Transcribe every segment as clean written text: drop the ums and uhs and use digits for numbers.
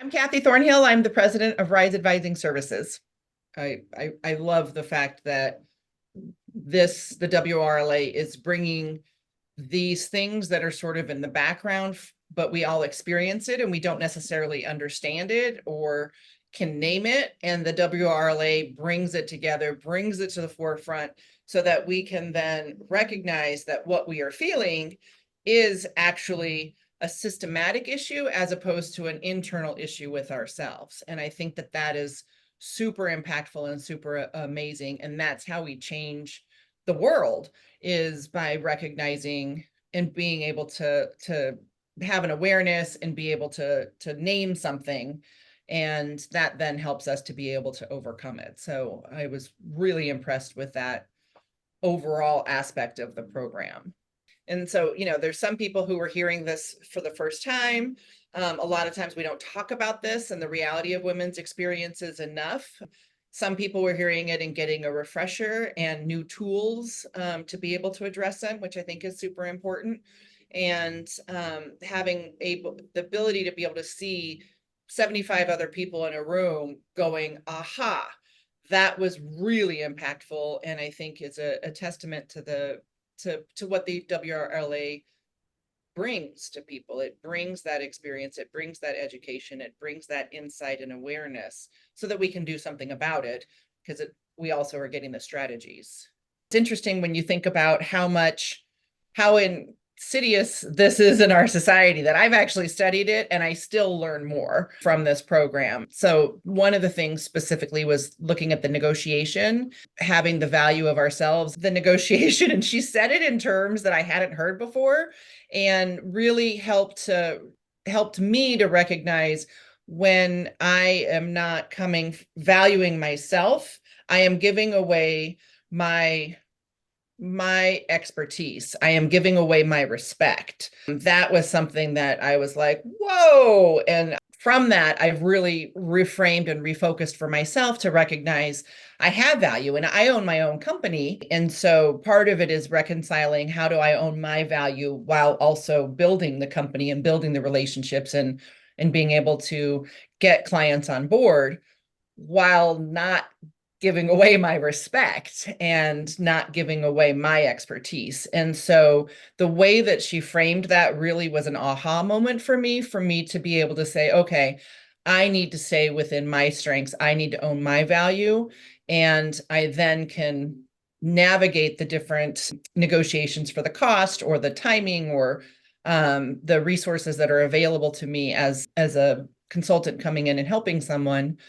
I'm Kathy Thornhill. I'm the president of Rise Advising Services. I love the fact that the WRLA is bringing these things that are sort of in the background, but we all experience it and we don't necessarily understand it or can name it. And the WRLA brings it together, brings it to the forefront so that we can then recognize that what we are feeling is actually a systematic issue as opposed to an internal issue with ourselves. And I think that that is super impactful and super amazing. And that's how we change the world, is by recognizing and being able to have an awareness and be able to name something. And that then helps us to be able to overcome it. So I was really impressed with that overall aspect of the program. And so, there's some people who are hearing this for the first time. A lot of times we don't talk about this and the reality of women's experiences enough. Some people were hearing it and getting a refresher and new tools to be able to address them, which I think is super important. And having the ability to be able to see 75 other people in a room going, aha, that was really impactful. And I think is a testament to what the WRLA brings to people. It brings that experience, it brings that education, it brings that insight and awareness so that we can do something about it, because we also are getting the strategies. It's interesting when you think about how insidious this is in our society, that I've actually studied it and I still learn more from this program. So one of the things specifically was looking at the negotiation, having the value of ourselves, the negotiation. And she said it in terms that I hadn't heard before, and really helped me to recognize when I am not valuing myself, I am giving away my expertise. I am giving away my respect. That was something that I was like, whoa. And from that, I've really reframed and refocused for myself to recognize I have value and I own my own company. And so part of it is reconciling, how do I own my value while also building the company and building the relationships and being able to get clients on board while not giving away my respect and not giving away my expertise. And so the way that she framed that really was an aha moment for me to be able to say, okay, I need to stay within my strengths. I need to own my value. And I then can navigate the different negotiations for the cost or the timing or the resources that are available to me as a consultant coming in and helping someone,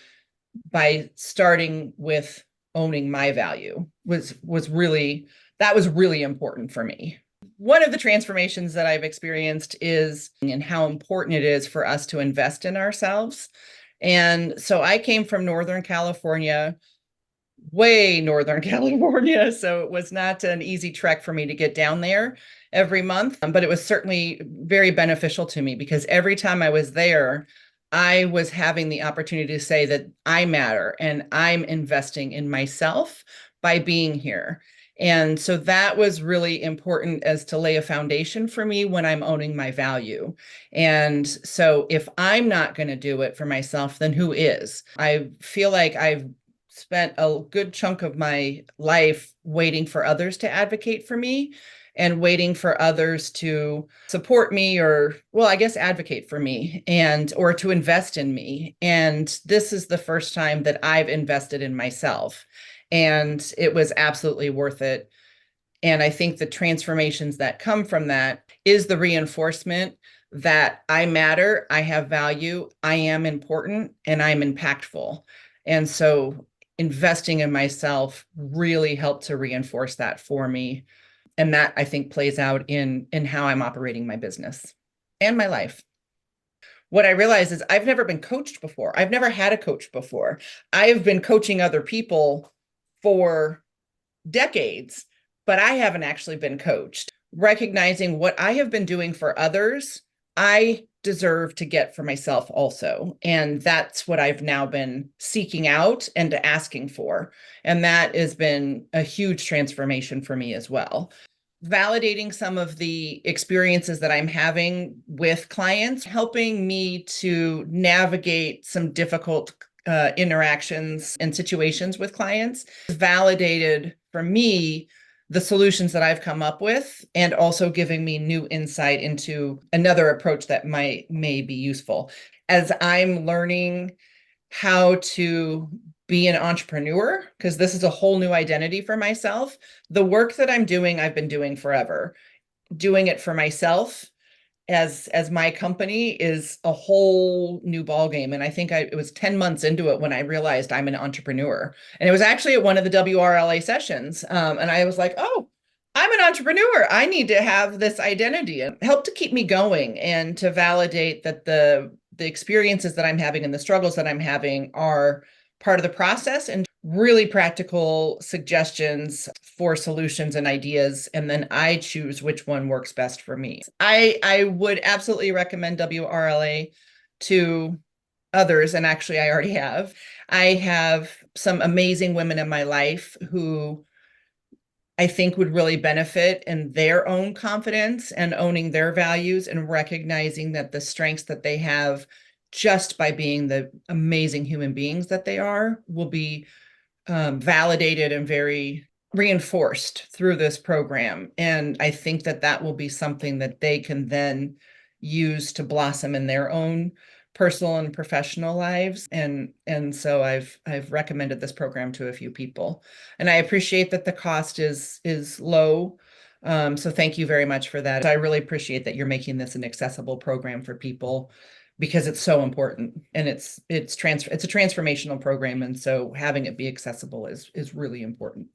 by starting with owning my value was really important for me. One of the transformations that I've experienced is in how important it is for us to invest in ourselves. And so I came from Northern California, way Northern California. So it was not an easy trek for me to get down there every month, but it was certainly very beneficial to me, because every time I was there, I was having the opportunity to say that I matter and I'm investing in myself by being here. And so that was really important, as to lay a foundation for me when I'm owning my value. And so if I'm not going to do it for myself, then who is? I feel like I've spent a good chunk of my life waiting for others to advocate for me and waiting for others to support me, or, well, I guess advocate for me, or to invest in me. And this is the first time that I've invested in myself, and it was absolutely worth it. And I think the transformations that come from that is the reinforcement that I matter, I have value, I am important, and I'm impactful. And so investing in myself really helped to reinforce that for me. And that, I think, plays out in how I'm operating my business and my life. What I realize is I've never been coached before. I've never had a coach before. I've been coaching other people for decades, but I haven't actually been coached. Recognizing what I have been doing for others, I deserve to get for myself also. And that's what I've now been seeking out and asking for. And that has been a huge transformation for me as well. validating some of the experiences that I'm having with clients, helping me to navigate some difficult interactions and situations with clients, validated for me the solutions that I've come up with, and also giving me new insight into another approach that may be useful. As I'm learning how to be an entrepreneur, because this is a whole new identity for myself. The work that I'm doing, I've been doing forever. Doing it for myself as my company is a whole new ballgame. And I think it was 10 months into it when I realized I'm an entrepreneur. And it was actually at one of the WRLA sessions. And I was like, oh, I'm an entrepreneur. I need to have this identity, and help to keep me going and to validate that the experiences that I'm having and the struggles that I'm having are part of the process, and really practical suggestions for solutions and ideas. And then I choose which one works best for me. I would absolutely recommend WRLA to others. And actually, I already have. I have some amazing women in my life who I think would really benefit in their own confidence and owning their values and recognizing that the strengths that they have just by being the amazing human beings that they are will be validated and very reinforced through this program. And I think that that will be something that they can then use to blossom in their own personal and professional lives. And so I've recommended this program to a few people. And I appreciate that the cost is low. So thank you very much for that. I really appreciate that you're making this an accessible program for people, because it's so important, and it's a transformational program, and so having it be accessible is really important,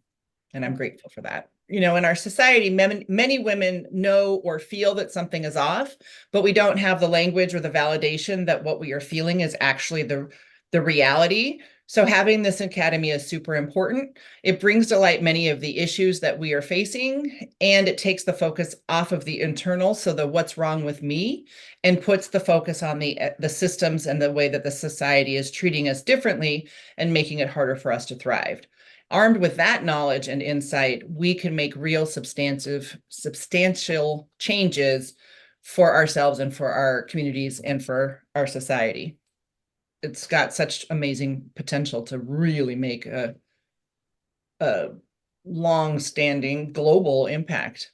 and I'm grateful for that. In our society, many women know or feel that something is off, but we don't have the language or the validation that what we are feeling is actually the reality. So having this academy is super important. It brings to light many of the issues that we are facing, and it takes the focus off of the internal, so the what's wrong with me, and puts the focus on the systems and the way that the society is treating us differently and making it harder for us to thrive. Armed with that knowledge and insight, we can make real substantial changes for ourselves and for our communities and for our society. It's got such amazing potential to really make a long-standing global impact.